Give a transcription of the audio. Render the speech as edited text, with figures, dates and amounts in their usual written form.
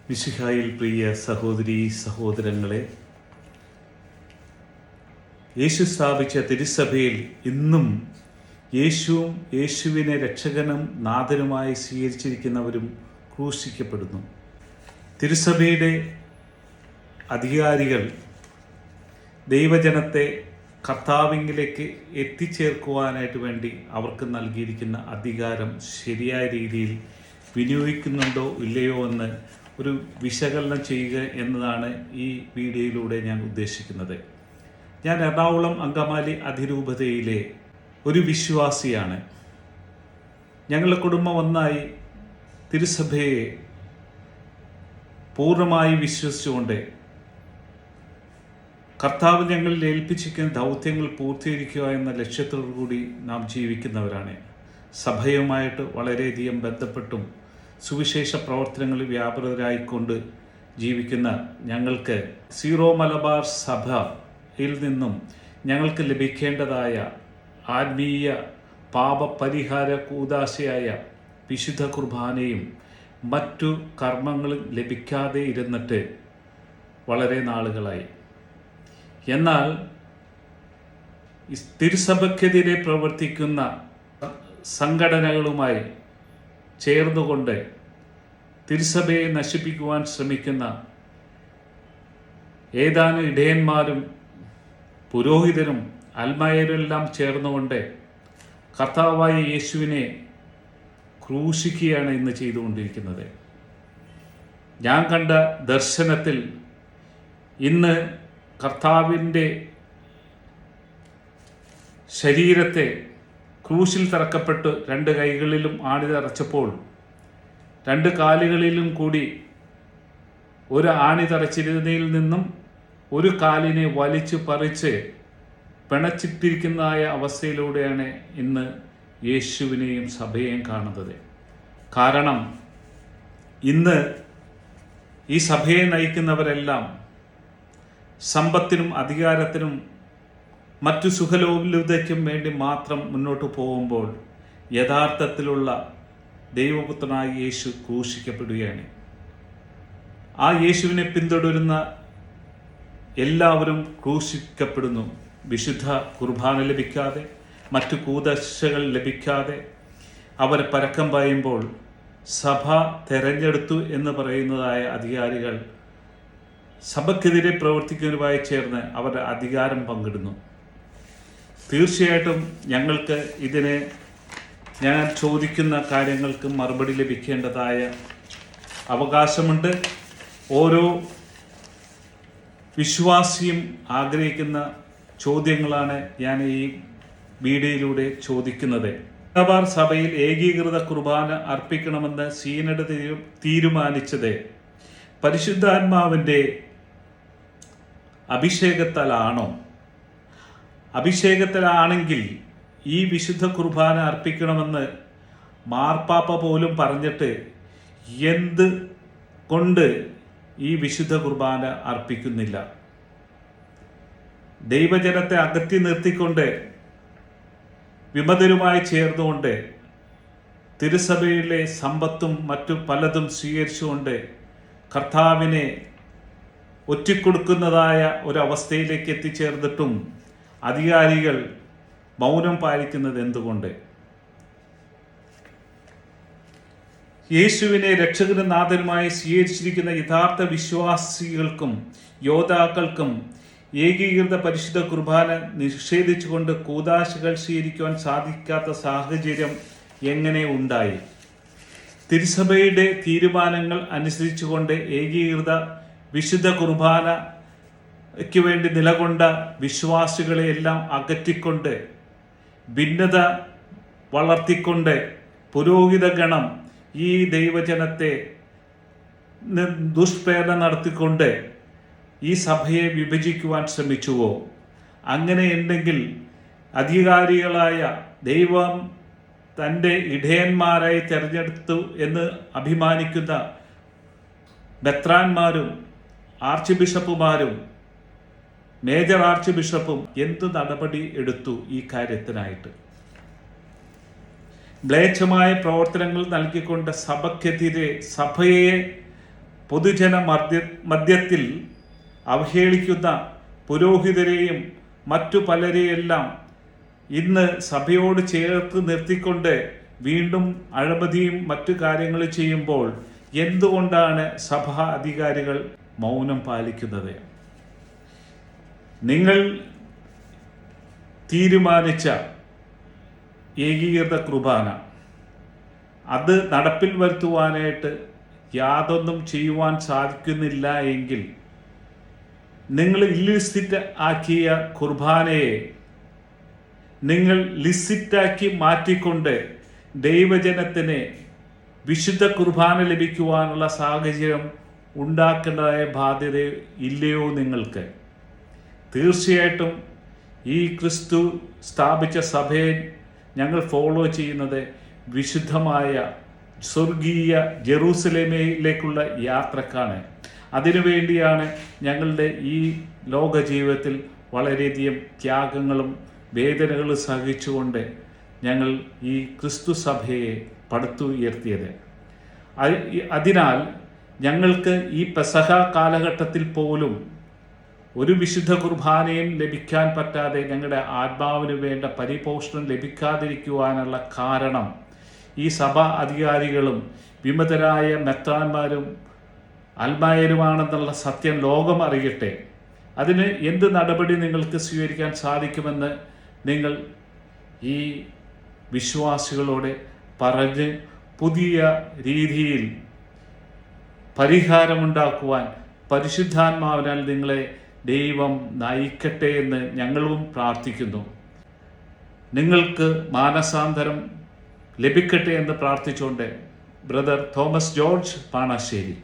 മിശിഹായിൽ പ്രിയ സഹോദരീ സഹോദരങ്ങളെ, യേശു സ്ഥാപിച്ച തിരുസഭയിൽ ഇന്നും യേശുവും യേശുവിനെ രക്ഷകനും നാഥനുമായി സ്വീകരിച്ചിരിക്കുന്നവരും ക്രൂശിക്കപ്പെടുന്നു. തിരുസഭയുടെ അധികാരികൾ ദൈവജനത്തെ കർത്താവിലേക്ക് എത്തിച്ചേർക്കുവാനായിട്ട് വേണ്ടി അവർക്ക് നൽകിയിരിക്കുന്ന അധികാരം ശരിയായ രീതിയിൽ വിനിയോഗിക്കുന്നുണ്ടോ ഇല്ലയോ എന്ന് ഒരു വിശകലനം ചെയ്യുക എന്നതാണ് ഈ വീഡിയോയിലൂടെ ഞാൻ ഉദ്ദേശിക്കുന്നത്. ഞാൻ എറണാകുളം അങ്കമാലി അതിരൂപതയിലെ ഒരു വിശ്വാസിയാണ്. ഞങ്ങളുടെ കുടുംബം ഒന്നായി തിരുസഭയെ പൂർണ്ണമായി വിശ്വസിച്ചുകൊണ്ട് കർത്താവ് ഞങ്ങളിൽ ഏൽപ്പിച്ചിരിക്കുന്ന ദൗത്യങ്ങൾ പൂർത്തീകരിക്കുക എന്ന ലക്ഷ്യത്തോടു കൂടി നാം ജീവിക്കുന്നവരാണ്. സഭയുമായിട്ട് വളരെയധികം ബന്ധപ്പെട്ടും സുവിശേഷ പ്രവർത്തനങ്ങളിൽ വ്യാപൃതരായിക്കൊണ്ട് ജീവിക്കുന്ന ഞങ്ങൾക്ക് സീറോ മലബാർ സഭയിൽ നിന്നും ഞങ്ങൾക്ക് ലഭിക്കേണ്ടതായ ആത്മീയ പാപപരിഹാര കൂദാശയായ വിശുദ്ധ കുർബാനയും മറ്റു കർമ്മങ്ങളും ലഭിക്കാതെ ഇരുന്നിട്ട് വളരെ നാളുകളായി. എന്നാൽ തിരുസഭയ്ക്കെതിരെ പ്രവർത്തിക്കുന്ന സംഘടനകളുമായി ചേർന്നുകൊണ്ട് തിരുസഭയെ നശിപ്പിക്കുവാൻ ശ്രമിക്കുന്ന ഏതാനും ഇടയന്മാരും പുരോഹിതരും അൽമായരെല്ലാം ചേർന്നുകൊണ്ട് കർത്താവായ യേശുവിനെ ക്രൂശിക്കുകയാണ് ഇന്ന് ചെയ്തുകൊണ്ടിരിക്കുന്നത്. ഞാൻ കണ്ട ദർശനത്തിൽ ഇന്ന് കർത്താവിൻ്റെ ശരീരത്തെ ക്രൂശിൽ തറക്കപ്പെട്ട് രണ്ട് കൈകളിലും ആണി തറച്ചപ്പോൾ രണ്ട് കാലുകളിലും കൂടി ഒരു ആണി തറച്ചിരുന്നതിൽ നിന്നും ഒരു കാലിനെ വലിച്ചു പറിച്ച് പിണച്ചിട്ടിരിക്കുന്നതായ അവസ്ഥയിലൂടെയാണ് ഇന്ന് യേശുവിനെയും സഭയെയും കാണുന്നത്. കാരണം ഇന്ന് ഈ സഭയെ നയിക്കുന്നവരെല്ലാം സമ്പത്തിനും അധികാരത്തിനും മറ്റു സുഖലോലുതയ്ക്കും വേണ്ടി മാത്രം മുന്നോട്ട് പോകുമ്പോൾ യഥാർത്ഥത്തിലുള്ള ദൈവപുത്രനായ യേശു ക്രൂശിക്കപ്പെടുകയാണ്. ആ യേശുവിനെ പിന്തുടരുന്ന എല്ലാവരും ക്രൂശിക്കപ്പെടുന്നു. വിശുദ്ധ കുർബാന ലഭിക്കാതെ മറ്റു കൂദശകൾ ലഭിക്കാതെ അവർ പരക്കം പായുമ്പോൾ സഭ തെരഞ്ഞെടുത്തു എന്ന് പറയുന്നതായ അധികാരികൾ സഭയ്ക്കെതിരെ പ്രവർത്തിക്കുന്നവരുമായി ചേർന്ന് അവരുടെ അധികാരം പങ്കിടുന്നു. തീർച്ചയായിട്ടും ഞങ്ങൾക്ക് ഇതിനെ ഞാൻ ചോദിക്കുന്ന കാര്യങ്ങൾക്ക് മറുപടി ലഭിക്കേണ്ടതായ അവകാശമുണ്ട്. ഓരോ വിശ്വാസിയും ആഗ്രഹിക്കുന്ന ചോദ്യങ്ങളാണ് ഞാൻ ഈ വീഡിയോയിലൂടെ ചോദിക്കുന്നത്. മലബാർ സഭയിൽ ഏകീകൃത കുർബാന അർപ്പിക്കണമെന്ന് സീനഡ് തീരുമാനിച്ചത് പരിശുദ്ധാത്മാവിൻ്റെ അഭിഷേകത്താലാണോ? അഭിഷേകത്തിലാണെങ്കിൽ ഈ വിശുദ്ധ കുർബാന അർപ്പിക്കണമെന്ന് മാർപ്പാപ്പ പോലും പറഞ്ഞിട്ട് എന്ത് കൊണ്ട് ഈ വിശുദ്ധ കുർബാന അർപ്പിക്കുന്നില്ല? ദൈവജനത്തെ അകറ്റി നിർത്തിക്കൊണ്ട് വിമതരുമായി ചേർന്നുകൊണ്ട് തിരുസഭയിലെ സമ്പത്തും മറ്റു പലതും സ്വീകരിച്ചുകൊണ്ട് കർത്താവിനെ ഒറ്റിക്കൊടുക്കുന്നതായ ഒരവസ്ഥയിലേക്ക് എത്തിച്ചേർന്നിട്ടും അധികാരികൾ മൗനം പാലിക്കുന്നത് എന്തുകൊണ്ട്? യേശുവിനെ രക്ഷകനും നാഥനുമായി സ്വീകരിച്ചിരിക്കുന്ന യഥാർത്ഥ വിശ്വാസികൾക്കും യോദ്ധാക്കൾക്കും ഏകീകൃത പരിശുദ്ധ കുർബാന നിഷേധിച്ചുകൊണ്ട് കൂദാശകൾ സ്വീകരിക്കുവാൻ സാധിക്കാത്ത സാഹചര്യം എങ്ങനെ ഉണ്ടായി? തിരുസഭയുടെ തീരുമാനങ്ങൾ അനുസരിച്ചുകൊണ്ട് ഏകീകൃത വിശുദ്ധ കുർബാനയ്ക്ക് വേണ്ടി നിലകൊണ്ട വിശ്വാസികളെയെല്ലാം അകറ്റിക്കൊണ്ട് ഭിന്നത വളർത്തിക്കൊണ്ട് പുരോഹിത ഗണം ഈ ദൈവജനത്തെ ദുഷ്പ്രേരണ നടത്തിക്കൊണ്ട് ഈ സഭയെ വിഭജിക്കുവാൻ ശ്രമിച്ചുവോ? അങ്ങനെയുണ്ടെങ്കിൽ അധികാരികളായ ദൈവം തൻ്റെ ഇടയന്മാരായി തിരഞ്ഞെടുത്തു എന്ന് അഭിമാനിക്കുന്ന മെത്രാന്മാരും ആർച്ച് ബിഷപ്പുമാരും മേജർ ആർച്ച് ബിഷപ്പും എന്ത് നടപടി എടുത്തു ഈ കാര്യത്തിനായിട്ട്? മ്ലേച്ഛമായ പ്രവർത്തനങ്ങൾ നൽകിക്കൊണ്ട് സഭയ്ക്കെതിരെ സഭയെ പൊതുജന മധ്യത്തിൽ അവഹേളിക്കുന്ന പുരോഹിതരെയും മറ്റു പലരെയെല്ലാം ഇന്ന് സഭയോട് ചേർത്ത് നിർത്തിക്കൊണ്ട് വീണ്ടും അഴിമതിയും മറ്റു കാര്യങ്ങൾ ചെയ്യുമ്പോൾ എന്തുകൊണ്ടാണ് സഭാ അധികാരികൾ മൗനം പാലിക്കുന്നത്? നിങ്ങൾ തീരുമാനിച്ച ഏകീകൃത കുർബാന അത് നടപ്പിൽ വരുത്തുവാനായിട്ട് യാതൊന്നും ചെയ്യുവാൻ സാധിക്കുന്നില്ല എങ്കിൽ നിങ്ങൾ ഇല്ലിസിറ്റ് ആക്കിയ കുർബാനയെ നിങ്ങൾ ലിസിറ്റാക്കി മാറ്റിക്കൊണ്ട് ദൈവജനത്തിന് വിശുദ്ധ കുർബാന ലഭിക്കുവാനുള്ള സാഹചര്യം ഉണ്ടാക്കേണ്ടതായ ബാധ്യത ഇല്ലയോ നിങ്ങൾക്ക്? തീർച്ചയായിട്ടും ഈ ക്രിസ്തു സ്ഥാപിച്ച സഭയെ ഞങ്ങൾ ഫോളോ ചെയ്യുന്നത് വിശുദ്ധമായ സ്വർഗീയ ജെറൂസലേമിലേക്കുള്ള യാത്രക്കാണ്. അതിനുവേണ്ടിയാണ് ഞങ്ങളുടെ ഈ ലോക ജീവിതത്തിൽ വളരെയധികം ത്യാഗങ്ങളും വേദനകളും സഹിച്ചുകൊണ്ട് ഞങ്ങൾ ഈ ക്രിസ്തു സഭയെ പടുത്തുയർത്തിയത്. അതിനാൽ ഞങ്ങൾക്ക് ഈ പെസഹ കാലഘട്ടത്തിൽ പോലും ഒരു വിശുദ്ധ കുർബാനയും ലഭിക്കാൻ പറ്റാതെ ഞങ്ങളുടെ ആത്മാവിന് വേണ്ട പരിപോഷണം ലഭിക്കാതിരിക്കുവാനുള്ള കാരണം ഈ സഭാ അധികാരികളും വിമതരായ മെത്രാന്മാരും അൽമായരുമാണെന്നുള്ള സത്യം ലോകം അറിയട്ടെ. അതിന് എന്ത് നടപടി നിങ്ങൾക്ക് സ്വീകരിക്കാൻ സാധിക്കുമെന്ന് നിങ്ങൾ ഈ വിശ്വാസികളോട് പറഞ്ഞ് പുതിയ രീതിയിൽ പരിഹാരമുണ്ടാക്കുവാൻ പരിശുദ്ധാത്മാവിനാൽ നിങ്ങളെ ദൈവം നയിക്കട്ടെ എന്ന് ഞങ്ങളും പ്രാർത്ഥിക്കുന്നു. നിങ്ങൾക്ക് മാനസാന്തരം ലഭിക്കട്ടെ എന്ന് പ്രാർത്ഥിച്ചുകൊണ്ട് ബ്രദർ തോമസ് ജോർജ് പാണശ്ശേരി.